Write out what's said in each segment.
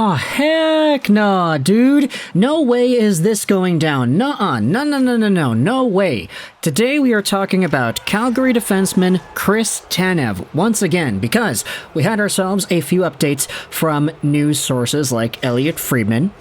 Oh, heck nah, dude. No way is this going down. Nuh-uh. No way. Today we are talking about Calgary defenseman Chris Tanev once again because we had ourselves a few updates from news sources like Elliotte Friedman,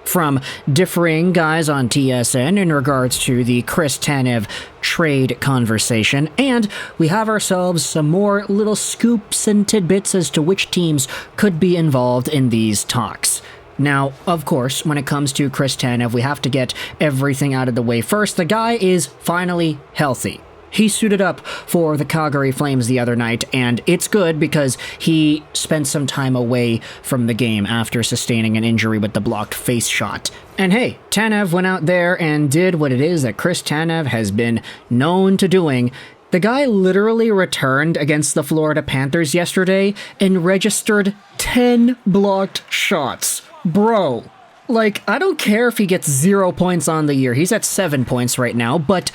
from differing guys on TSN in regards to the Chris Tanev trade conversation, and we have ourselves some more little scoops and tidbits as to which teams could be involved in these talks. Now, of course, when it comes to Chris Tanev, we have to get everything out of the way first. The guy is finally healthy. He suited up for the Calgary Flames the other night, and it's good because he spent some time away from the game after sustaining an injury with the blocked face shot. And hey, Tanev went out there and did what it is that Chris Tanev has been known to doing. The guy literally returned against the Florida Panthers yesterday and registered 10 blocked shots. Bro, like, I don't care if he gets 0 points on the year. He's at 7 points right now, but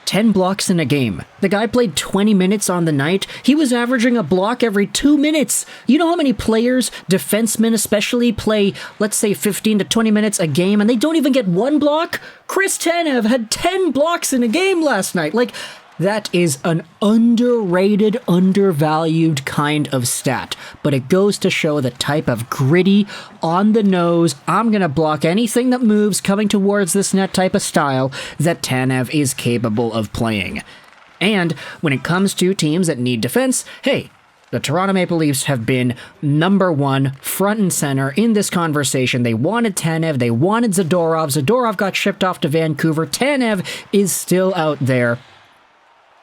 10 blocks in a game. The guy played 20 minutes on the night. He was averaging a block every 2 minutes. You know how many players, defensemen especially, play, let's say, 15 to 20 minutes a game and they don't even get one block? Chris Tanev had 10 blocks in a game last night. Like, that is an underrated, undervalued kind of stat, but it goes to show the type of gritty, on-the-nose, I'm gonna block anything that moves coming towards this net type of style that Tanev is capable of playing. And when it comes to teams that need defense, hey, the Toronto Maple Leafs have been number one, front and center in this conversation. They wanted Tanev, they wanted Zadorov. Zadorov got shipped off to Vancouver. Tanev is still out there.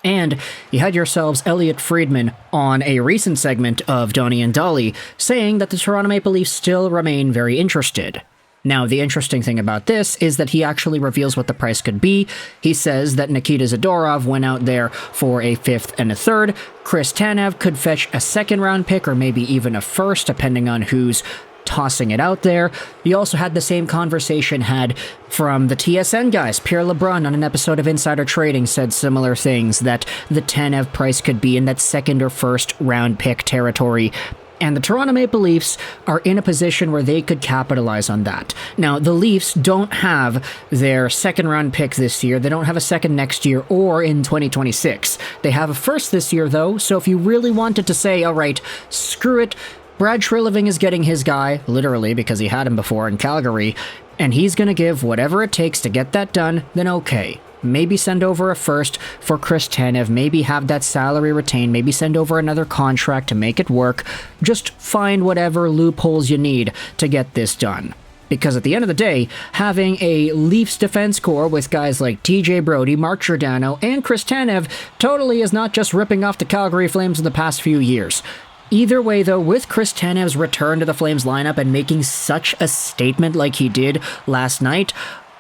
And you had yourselves Elliotte Friedman on a recent segment of Donnie and Dolly saying that the Toronto Maple Leafs still remain very interested. Now, the interesting thing about this is that he actually reveals what the price could be. He says that Nikita Zadorov went out there for a fifth and a third. Chris Tanev could fetch a second-round pick or maybe even a first, depending on who's tossing it out there. You also had the same conversation had from the TSN guys. Pierre LeBrun on an episode of Insider Trading said similar things, that the Tanev price could be in that second or first round pick territory. And the Toronto Maple Leafs are in a position where they could capitalize on that. Now, the Leafs don't have their second round pick this year. They don't have a second next year or in 2026. They have a first this year, though, so if you really wanted to say, all right, screw it, Brad Treliving is getting his guy, literally, because he had him before in Calgary, and he's going to give whatever it takes to get that done, then okay. Maybe send over a first for Chris Tanev, maybe have that salary retained, maybe send over another contract to make it work. Just find whatever loopholes you need to get this done. Because at the end of the day, having a Leafs defense core with guys like TJ Brodie, Mark Giordano, and Chris Tanev totally is not just ripping off the Calgary Flames in the past few years. Either way, though, with Chris Tanev's return to the Flames lineup and making such a statement like he did last night,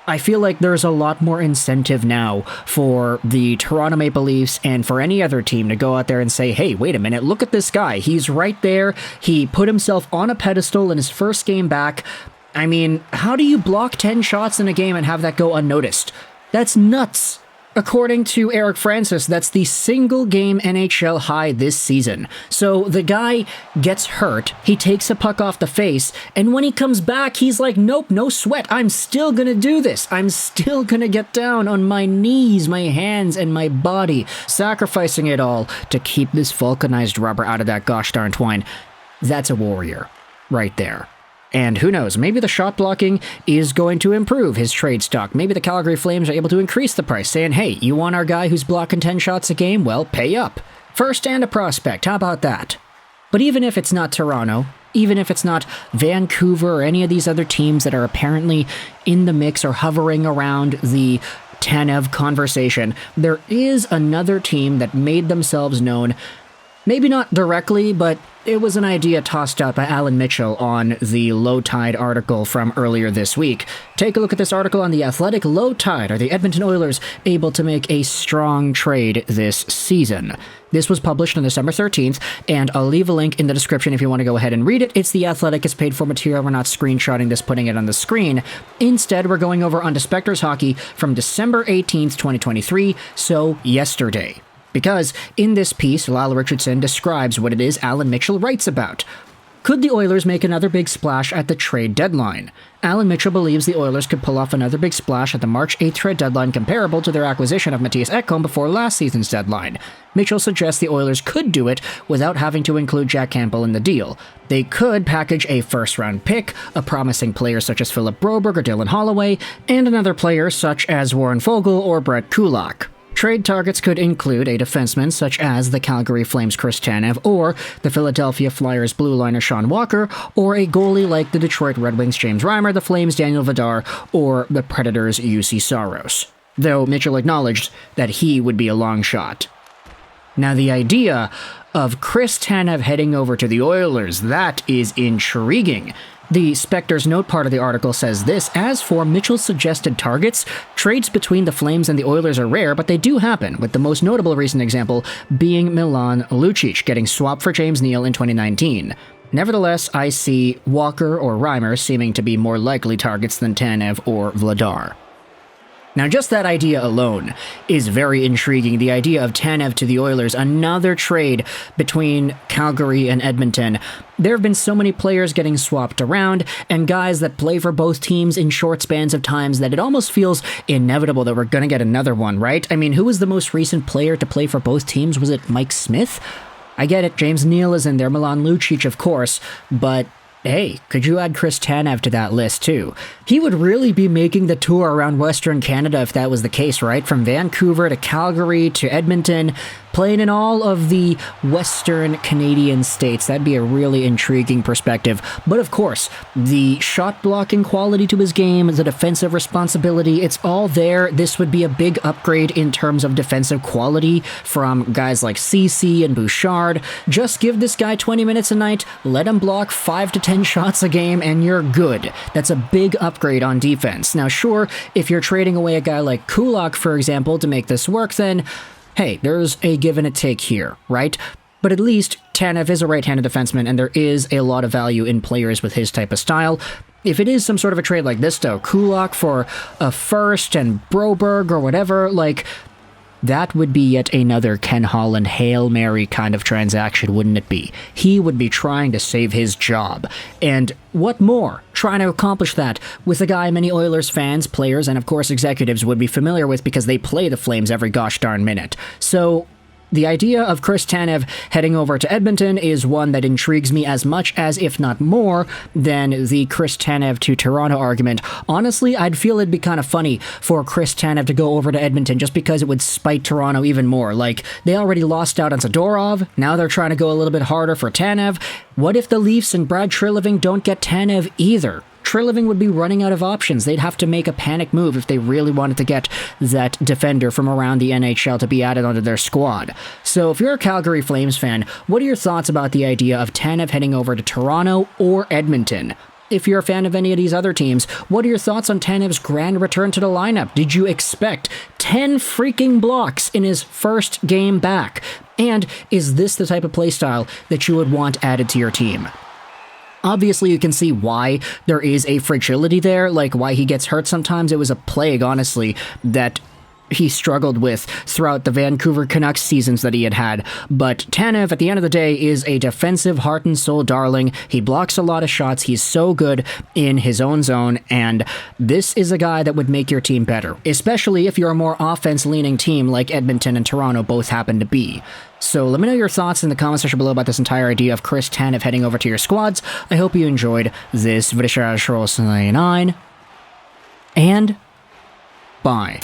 I feel like there's a lot more incentive now for the Toronto Maple Leafs and for any other team to go out there and say, hey, wait a minute, look at this guy. He's right there. He put himself on a pedestal in his first game back. I mean, how do you block 10 shots in a game and have that go unnoticed? That's nuts. According to Eric Francis, that's the single game NHL high this season. So the guy gets hurt, he takes a puck off the face, and when he comes back, he's like, nope, no sweat, I'm still gonna do this. I'm still gonna get down on my knees, my hands, and my body, sacrificing it all to keep this vulcanized rubber out of that gosh darn twine. That's a warrior, right there. And who knows, maybe the shot blocking is going to improve his trade stock. Maybe the Calgary Flames are able to increase the price, saying, hey, you want our guy who's blocking 10 shots a game? Well, pay up. First and a prospect, how about that? But even if it's not Toronto, even if it's not Vancouver or any of these other teams that are apparently in the mix or hovering around the Tanev conversation, there is another team that made themselves known. Maybe not directly, but it was an idea tossed out by Alan Mitchell on the Low Tide article from earlier this week. Take a look at this article on The Athletic. Low Tide. Are the Edmonton Oilers able to make a strong trade this season? This was published on December 13th, and I'll leave a link in the description if you want to go ahead and read it. It's The Athletic. It's paid for material. We're not screenshotting this, putting it on the screen. Instead, we're going over onto Spectre's Hockey from December 18th, 2023, so yesterday. Because in this piece, Lyle Richardson describes what it is Alan Mitchell writes about. Could the Oilers make another big splash at the trade deadline? Alan Mitchell believes the Oilers could pull off another big splash at the March 8th trade deadline comparable to their acquisition of Mattias Ekholm before last season's deadline. Mitchell suggests the Oilers could do it without having to include Jack Campbell in the deal. They could package a first-round pick, a promising player such as Philip Broberg or Dylan Holloway, and another player such as Warren Foegele or Brett Kulak. Trade targets could include a defenseman such as the Calgary Flames' Chris Tanev, or the Philadelphia Flyers' blue liner Sean Walker, or a goalie like the Detroit Red Wings' James Reimer, the Flames' Daniil Bedard, or the Predators' UC Saros. Though Mitchell acknowledged that he would be a long shot. Now, the idea of Chris Tanev heading over to the Oilers, that is intriguing. The Spectre's note part of the article says this: as for Mitchell's suggested targets, trades between the Flames and the Oilers are rare, but they do happen, with the most notable recent example being Milan Lucic getting swapped for James Neal in 2019. Nevertheless, I see Walker or Reimer seeming to be more likely targets than Tanev or Vladar. Now, just that idea alone is very intriguing. The idea of Tanev to the Oilers, another trade between Calgary and Edmonton. There have been so many players getting swapped around, and guys that play for both teams in short spans of times that it almost feels inevitable that we're going to get another one, right? I mean, who was the most recent player to play for both teams? Was it Mike Smith? I get it, James Neal is in there, Milan Lucic, of course, but hey, could you add Chris Tanev to that list too? He would really be making the tour around Western Canada if that was the case, right? From Vancouver to Calgary to Edmonton, playing in all of the Western Canadian states. That'd be a really intriguing perspective. But of course, the shot blocking quality to his game, the defensive responsibility, it's all there. This would be a big upgrade in terms of defensive quality from guys like CC and Bouchard. Just give this guy 20 minutes a night, let him block 5 to 10 shots a game, and you're good. That's a big upgrade on defense. Now, sure, if you're trading away a guy like Kulak, for example, to make this work, then hey, there's a give and a take here, right? But at least Tanev is a right-handed defenseman, and there is a lot of value in players with his type of style. If it is some sort of a trade like this, though, Kulak for a first and Broberg or whatever, like, that would be yet another Ken Holland Hail Mary kind of transaction, wouldn't it be? He would be trying to save his job. And what more? Trying to accomplish that with a guy many Oilers fans, players, and of course executives would be familiar with because they play the Flames every gosh darn minute. So the idea of Chris Tanev heading over to Edmonton is one that intrigues me as much as, if not more, than the Chris Tanev to Toronto argument. Honestly, I'd feel it'd be kind of funny for Chris Tanev to go over to Edmonton just because it would spite Toronto even more. Like, they already lost out on Zadorov, now they're trying to go a little bit harder for Tanev. What if the Leafs and Brad Treliving don't get Tanev either? Treliving would be running out of options. They'd have to make a panic move if they really wanted to get that defender from around the NHL to be added onto their squad. So if you're a Calgary Flames fan, what are your thoughts about the idea of Tanev heading over to Toronto or Edmonton? If you're a fan of any of these other teams, what are your thoughts on Tanev's grand return to the lineup? Did you expect 10 freaking blocks in his first game back? And is this the type of playstyle that you would want added to your team? Obviously, you can see why there is a fragility there, like why he gets hurt sometimes. It was a plague, honestly, that he struggled with throughout the Vancouver Canucks seasons that he had. But Tanev, at the end of the day, is a defensive heart and soul darling. He blocks a lot of shots. He's so good in his own zone, and this is a guy that would make your team better, especially if you're a more offense-leaning team like Edmonton and Toronto both happen to be. So let me know your thoughts in the comment section below about this entire idea of Chris Tanev heading over to your squads. I hope you enjoyed this video, and bye.